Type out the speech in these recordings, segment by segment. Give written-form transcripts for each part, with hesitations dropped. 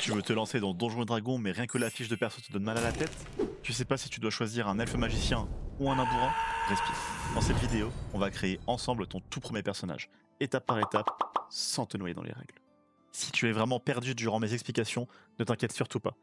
Tu veux te lancer dans Donjons et Dragons, mais rien que l'affiche de perso te donne mal à la tête? Tu sais pas si tu dois choisir un elfe magicien ou un nain bourrin? Respire. Dans cette vidéo, on va créer ensemble ton tout premier personnage, étape par étape, sans te noyer dans les règles. Si tu es vraiment perdu durant mes explications, ne t'inquiète surtout pas.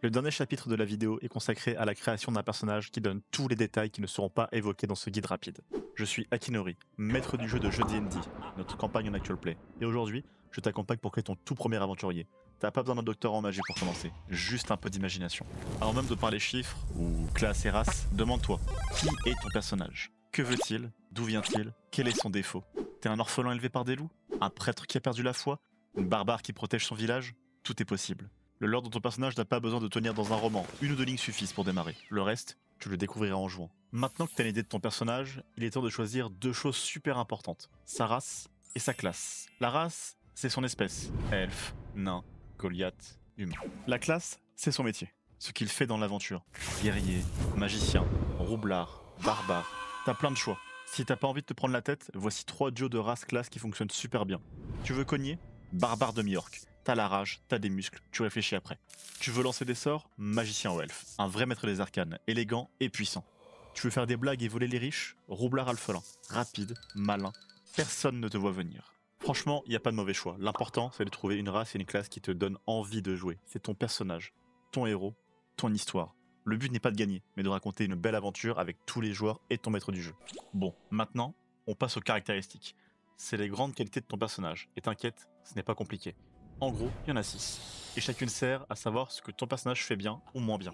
Le dernier chapitre de la vidéo est consacré à la création d'un personnage qui donne tous les détails qui ne seront pas évoqués dans ce guide rapide. Je suis Akinori, maître du jeu de jeu D&D, notre campagne en actual play, et aujourd'hui, je t'accompagne pour créer ton tout premier aventurier. T'as pas besoin d'un doctorat en magie pour commencer, juste un peu d'imagination. Avant même de parler chiffres, ou classe et race, demande-toi, qui est ton personnage? Que veut-il? D'où vient-il? Quel est son défaut? T'es un orphelin élevé par des loups? Un prêtre qui a perdu la foi? Une barbare qui protège son village? Tout est possible. Le lore de ton personnage n'a pas besoin de tenir dans un roman, une ou deux lignes suffisent pour démarrer. Le reste, tu le découvriras en jouant. Maintenant que tu as l'idée de ton personnage, il est temps de choisir deux choses super importantes, sa race et sa classe. La race, c'est son espèce, elfe, nain, Goliath, humain. La classe, c'est son métier, ce qu'il fait dans l'aventure. Guerrier, magicien, roublard, barbare, t'as plein de choix. Si t'as pas envie de te prendre la tête, voici 3 duos de race classe qui fonctionnent super bien. Tu veux cogner? Barbare demi-orc. T'as la rage, t'as des muscles, tu réfléchis après. Tu veux lancer des sorts? Magicien ou elfe. Un vrai maître des arcanes, élégant et puissant. Tu veux faire des blagues et voler les riches? Roublard alphelin. Rapide, malin, personne ne te voit venir. Franchement, y a pas de mauvais choix. L'important, c'est de trouver une race et une classe qui te donnent envie de jouer. C'est ton personnage, ton héros, ton histoire. Le but n'est pas de gagner, mais de raconter une belle aventure avec tous les joueurs et ton maître du jeu. Bon, maintenant, on passe aux caractéristiques. C'est les grandes qualités de ton personnage. Et t'inquiète, ce n'est pas compliqué. En gros, il y en a 6. Et chacune sert à savoir ce que ton personnage fait bien ou moins bien.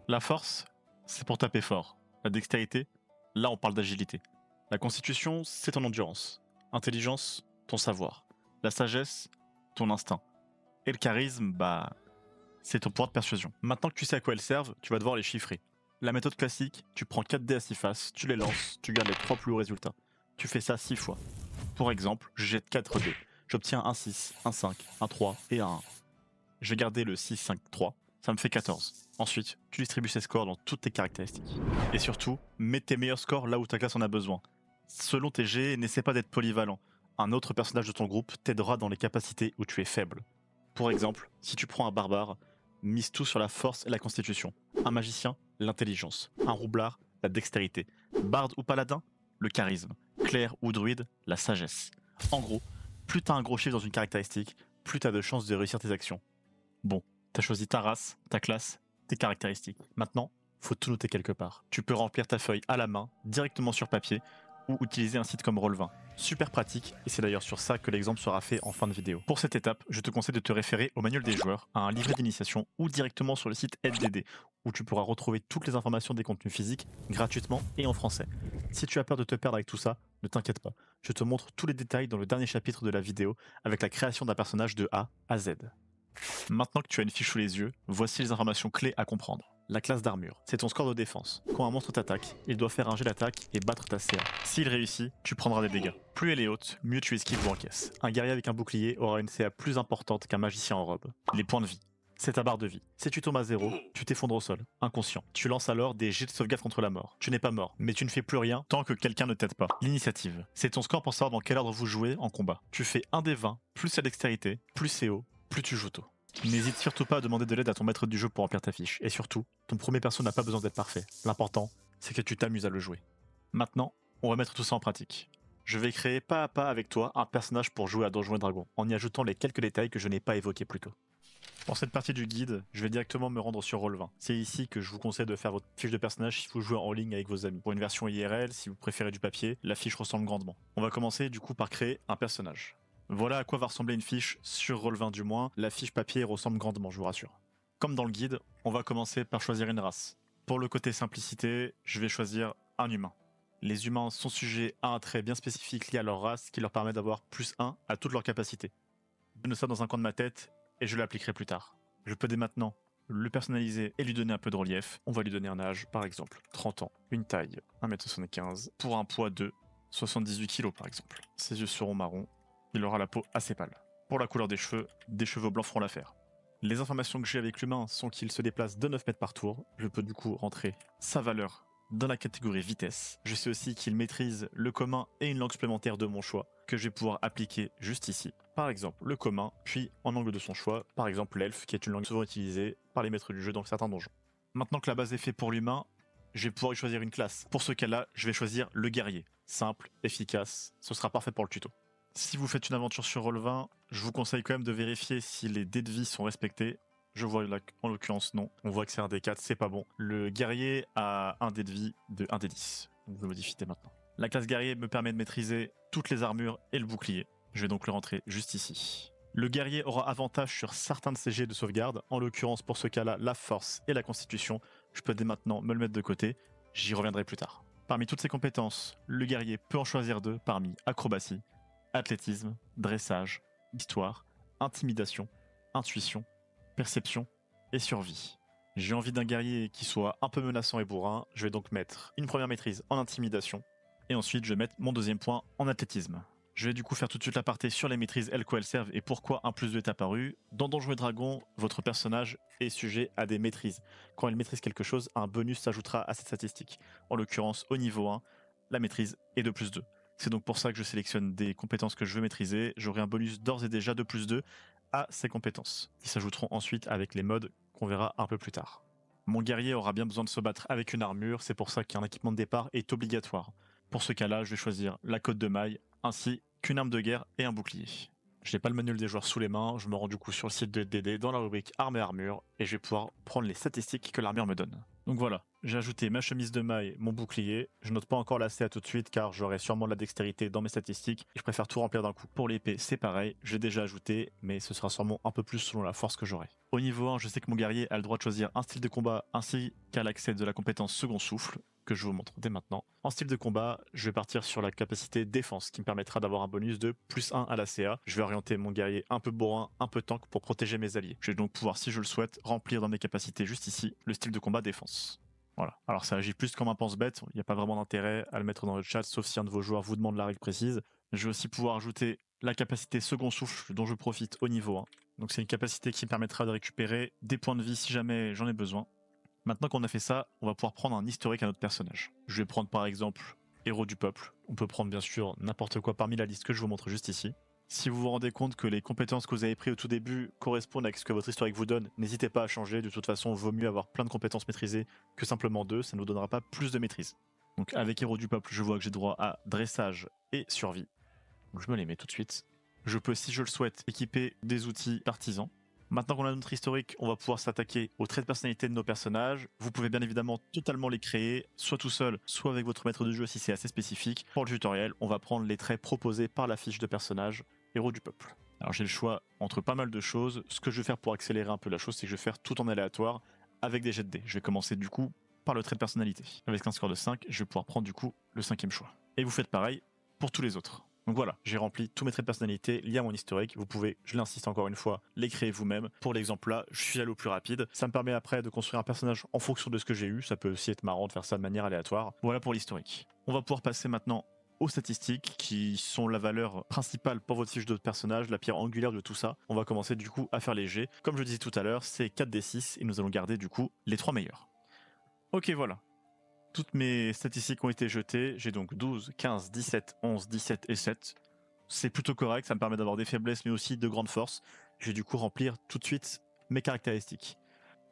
La force, c'est pour taper fort. La dextérité, là on parle d'agilité. La constitution, c'est ton endurance. Intelligence, ton savoir. La sagesse, ton instinct. Et le charisme, bah, c'est ton pouvoir de persuasion. Maintenant que tu sais à quoi elles servent, tu vas devoir les chiffrer. La méthode classique, tu prends 4 dés à 6 faces, tu les lances, tu gardes les 3 plus hauts résultats. Tu fais ça 6 fois. Pour exemple, je jette 4 dés. J'obtiens un 6, un 5, un 3 et un 1. Je vais garder le 6, 5, 3. Ça me fait 14. Ensuite, tu distribues ces scores dans toutes tes caractéristiques. Et surtout, mets tes meilleurs scores là où ta classe en a besoin. Selon tes jets, n'essaie pas d'être polyvalent. Un autre personnage de ton groupe t'aidera dans les capacités où tu es faible. Pour exemple, si tu prends un barbare, mise tout sur la force et la constitution. Un magicien, l'intelligence. Un roublard, la dextérité. Barde ou paladin, le charisme. Clerc ou druide, la sagesse. En gros, plus t'as un gros chiffre dans une caractéristique, plus t'as de chances de réussir tes actions. Bon, t'as choisi ta race, ta classe, tes caractéristiques. Maintenant, faut tout noter quelque part. Tu peux remplir ta feuille à la main, directement sur papier, ou utiliser un site comme Roll20. Super pratique, et c'est d'ailleurs sur ça que l'exemple sera fait en fin de vidéo. Pour cette étape, je te conseille de te référer au manuel des joueurs, à un livret d'initiation, ou directement sur le site LDD, où tu pourras retrouver toutes les informations des contenus physiques, gratuitement et en français. Si tu as peur de te perdre avec tout ça, ne t'inquiète pas, je te montre tous les détails dans le dernier chapitre de la vidéo, avec la création d'un personnage de A à Z. Maintenant que tu as une fiche sous les yeux, voici les informations clés à comprendre. La classe d'armure, c'est ton score de défense. Quand un monstre t'attaque, il doit faire un jet d'attaque et battre ta CA. S'il réussit, tu prendras des dégâts. Plus elle est haute, mieux tu esquives ou encaisses. Un guerrier avec un bouclier aura une CA plus importante qu'un magicien en robe. Les points de vie. C'est ta barre de vie. Si tu tombes à 0, tu t'effondres au sol, inconscient. Tu lances alors des jets de sauvegarde contre la mort. Tu n'es pas mort, mais tu ne fais plus rien tant que quelqu'un ne t'aide pas. L'initiative. C'est ton score pour savoir dans quel ordre vous jouez en combat. Tu fais un des 20, plus la dextérité, plus c'est haut, plus tu joues tôt. N'hésite surtout pas à demander de l'aide à ton maître du jeu pour remplir ta fiche. Et surtout, ton premier perso n'a pas besoin d'être parfait. L'important, c'est que tu t'amuses à le jouer. Maintenant, on va mettre tout ça en pratique. Je vais créer pas à pas avec toi un personnage pour jouer à Donjons et Dragons, en y ajoutant les quelques détails que je n'ai pas évoqués plus tôt. Pour cette partie du guide, je vais directement me rendre sur Roll20. C'est ici que je vous conseille de faire votre fiche de personnage si vous jouez en ligne avec vos amis. Pour une version IRL, si vous préférez du papier, la fiche ressemble grandement. On va commencer du coup par créer un personnage. Voilà à quoi va ressembler une fiche sur Roll20 du moins. La fiche papier ressemble grandement, je vous rassure. Comme dans le guide, on va commencer par choisir une race. Pour le côté simplicité, je vais choisir un humain. Les humains sont sujets à un trait bien spécifique lié à leur race qui leur permet d'avoir plus 1 à toutes leurs capacités. Je note ça dans un coin de ma tête et je l'appliquerai plus tard. Je peux dès maintenant le personnaliser et lui donner un peu de relief. On va lui donner un âge, par exemple 30 ans, une taille 1m75, pour un poids de 78 kg par exemple. Ses yeux seront marrons. Il aura la peau assez pâle. Pour la couleur des cheveux blancs feront l'affaire. Les informations que j'ai avec l'humain sont qu'il se déplace de 9 mètres par tour. Je peux du coup rentrer sa valeur dans la catégorie vitesse. Je sais aussi qu'il maîtrise le commun et une langue supplémentaire de mon choix. que je vais pouvoir appliquer juste ici. Par exemple, le commun, puis en angle de son choix, par exemple l'elfe, qui est une langue souvent utilisée par les maîtres du jeu dans certains donjons. Maintenant que la base est faite pour l'humain, je vais pouvoir y choisir une classe. Pour ce cas-là, je vais choisir le guerrier. Simple, efficace, ce sera parfait pour le tuto. Si vous faites une aventure sur Roll20, je vous conseille quand même de vérifier si les dés de vie sont respectés. Je vois là, en l'occurrence non, on voit que c'est un D4, c'est pas bon. Le guerrier a un dé de vie de 1 D10, donc je le modifie dès maintenant. La classe guerrier me permet de maîtriser toutes les armures et le bouclier. Je vais donc le rentrer juste ici. Le guerrier aura avantage sur certains de ses jets de sauvegarde, en l'occurrence pour ce cas-là la force et la constitution. Je peux dès maintenant me le mettre de côté, j'y reviendrai plus tard. Parmi toutes ces compétences, le guerrier peut en choisir 2 parmi acrobatie, athlétisme, dressage, histoire, intimidation, intuition, perception et survie. J'ai envie d'un guerrier qui soit un peu menaçant et bourrin, je vais donc mettre une première maîtrise en intimidation, et ensuite je vais mettre mon deuxième point en athlétisme. Je vais du coup faire tout de suite l'aparté sur les maîtrises, elles quoi elles servent et pourquoi un plus 2 est apparu. Dans Donjons et Dragons, votre personnage est sujet à des maîtrises. Quand elle maîtrise quelque chose, un bonus s'ajoutera à cette statistique. En l'occurrence, au niveau 1, la maîtrise est de plus 2. C'est donc pour ça que je sélectionne des compétences que je veux maîtriser. J'aurai un bonus d'ores et déjà de plus 2 à ces compétences, qui s'ajouteront ensuite avec les modes qu'on verra un peu plus tard. Mon guerrier aura bien besoin de se battre avec une armure, c'est pour ça qu'un équipement de départ est obligatoire. Pour ce cas-là, je vais choisir la cotte de maille, ainsi qu'une arme de guerre et un bouclier. Je n'ai pas le manuel des joueurs sous les mains, je me rends du coup sur le site de DD dans la rubrique armes et armure, et je vais pouvoir prendre les statistiques que l'armure me donne. Donc voilà, j'ai ajouté ma chemise de maille, mon bouclier, je note pas encore la CA tout de suite car j'aurai sûrement de la dextérité dans mes statistiques, et je préfère tout remplir d'un coup. Pour l'épée, c'est pareil, j'ai déjà ajouté, mais ce sera sûrement un peu plus selon la force que j'aurai. Au niveau 1, je sais que mon guerrier a le droit de choisir un style de combat ainsi qu'à l'accès de la compétence second souffle, que je vous montre dès maintenant. En style de combat, je vais partir sur la capacité défense qui me permettra d'avoir un bonus de plus 1 à la CA. Je vais orienter mon guerrier un peu bourrin, un peu tank pour protéger mes alliés. Je vais donc pouvoir, si je le souhaite, remplir dans mes capacités juste ici le style de combat défense. Voilà. Alors ça agit plus comme un pense-bête, il n'y a pas vraiment d'intérêt à le mettre dans le chat sauf si un de vos joueurs vous demande la règle précise. Je vais aussi pouvoir ajouter la capacité second souffle dont je profite au niveau 1. Donc c'est une capacité qui me permettra de récupérer des points de vie si jamais j'en ai besoin. Maintenant qu'on a fait ça, on va pouvoir prendre un historique à notre personnage. Je vais prendre par exemple héros du peuple. On peut prendre bien sûr n'importe quoi parmi la liste que je vous montre juste ici. Si vous vous rendez compte que les compétences que vous avez prises au tout début correspondent à ce que votre historique vous donne, n'hésitez pas à changer. De toute façon, il vaut mieux avoir plein de compétences maîtrisées que simplement 2, ça ne vous donnera pas plus de maîtrise. Donc avec héros du peuple, je vois que j'ai droit à dressage et survie. Donc je me les mets tout de suite. Je peux, si je le souhaite, équiper des outils partisans. Maintenant qu'on a notre historique, on va pouvoir s'attaquer aux traits de personnalité de nos personnages. Vous pouvez bien évidemment totalement les créer, soit tout seul, soit avec votre maître de jeu si c'est assez spécifique. Pour le tutoriel, on va prendre les traits proposés par la fiche de personnage héros du peuple. Alors j'ai le choix entre pas mal de choses. Ce que je vais faire pour accélérer un peu la chose, c'est que je vais faire tout en aléatoire avec des jets de dés. Je vais commencer du coup par le trait de personnalité. Avec un score de 5, je vais pouvoir prendre du coup le 5e choix. Et vous faites pareil pour tous les autres. Donc voilà, j'ai rempli tous mes traits de personnalité liés à mon historique. Vous pouvez, je l'insiste encore une fois, les créer vous-même. Pour l'exemple là, je suis allé au plus rapide. Ça me permet après de construire un personnage en fonction de ce que j'ai eu. Ça peut aussi être marrant de faire ça de manière aléatoire. Voilà pour l'historique. On va pouvoir passer maintenant aux statistiques qui sont la valeur principale pour votre fiche de personnage, la pierre angulaire de tout ça. On va commencer du coup à faire les jets. Comme je disais tout à l'heure, c'est 4d6 et nous allons garder du coup les 3 meilleurs. Ok, voilà. Toutes mes statistiques ont été jetées, j'ai donc 12, 15, 17, 11, 17 et 7. C'est plutôt correct, ça me permet d'avoir des faiblesses mais aussi de grandes forces. Je vais du coup remplir tout de suite mes caractéristiques.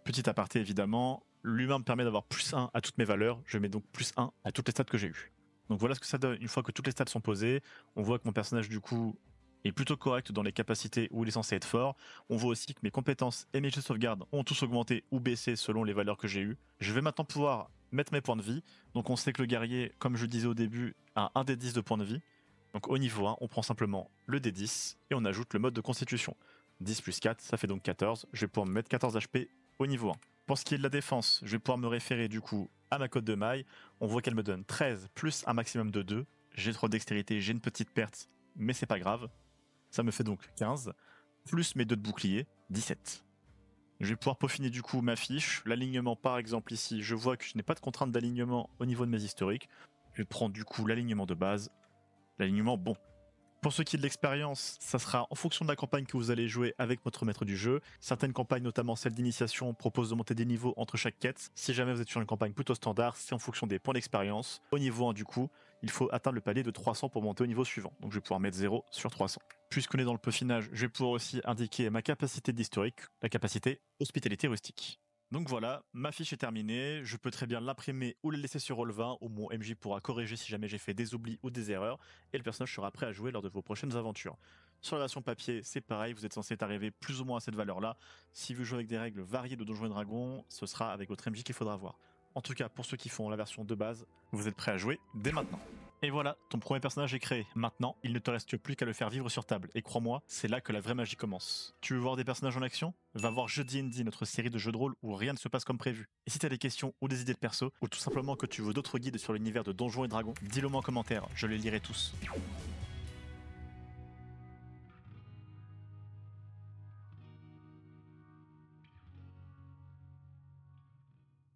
Petit aparté évidemment, l'humain me permet d'avoir plus 1 à toutes mes valeurs, je mets donc plus 1 à toutes les stats que j'ai eues. Donc voilà ce que ça donne une fois que toutes les stats sont posées. On voit que mon personnage du coup est plutôt correct dans les capacités où il est censé être fort. On voit aussi que mes compétences et mes jets de sauvegarde ont tous augmenté ou baissé selon les valeurs que j'ai eues. Je vais maintenant pouvoir mettre mes points de vie. Donc on sait que le guerrier, comme je disais au début, a un D10 de points de vie. Donc au niveau 1, on prend simplement le D10 et on ajoute le mode de constitution. 10 plus 4, ça fait donc 14. Je vais pouvoir me mettre 14 HP au niveau 1. Pour ce qui est de la défense, je vais pouvoir me référer du coup à ma cote de maille. On voit qu'elle me donne 13 plus un maximum de 2. J'ai trop dextérité, j'ai une petite perte, mais c'est pas grave. Ça me fait donc 15, plus mes 2 de bouclier, 17. Je vais pouvoir peaufiner du coup ma fiche. L'alignement par exemple ici, je vois que je n'ai pas de contrainte d'alignement au niveau de mes historiques. Je vais prendre du coup l'alignement de base, l'alignement bon. Pour ce qui est de l'expérience, ça sera en fonction de la campagne que vous allez jouer avec votre maître du jeu. Certaines campagnes, notamment celle d'initiation, proposent de monter des niveaux entre chaque quête. Si jamais vous êtes sur une campagne plutôt standard, c'est en fonction des points d'expérience. Au niveau 1 du coup, il faut atteindre le palier de 300 pour monter au niveau suivant. Donc je vais pouvoir mettre 0 sur 300. Puisqu'on est dans le peaufinage, je vais pouvoir aussi indiquer ma capacité d'historique, la capacité hospitalité rustique. Donc voilà, ma fiche est terminée, je peux très bien l'imprimer ou la laisser sur Roll20 où mon MJ pourra corriger si jamais j'ai fait des oublis ou des erreurs, et le personnage sera prêt à jouer lors de vos prochaines aventures. Sur la version papier, c'est pareil, vous êtes censé être arrivé plus ou moins à cette valeur-là. Si vous jouez avec des règles variées de Donjons et Dragons, ce sera avec votre MJ qu'il faudra voir. En tout cas, pour ceux qui font la version de base, vous êtes prêts à jouer dès maintenant. Et voilà, ton premier personnage est créé. Maintenant, il ne te reste plus qu'à le faire vivre sur table. Et crois-moi, c'est là que la vraie magie commence. Tu veux voir des personnages en action? Va voir Jeux D&D, notre série de jeux de rôle où rien ne se passe comme prévu. Et si t'as des questions ou des idées de perso, ou tout simplement que tu veux d'autres guides sur l'univers de Donjons et Dragons, dis-le moi en commentaire, je les lirai tous.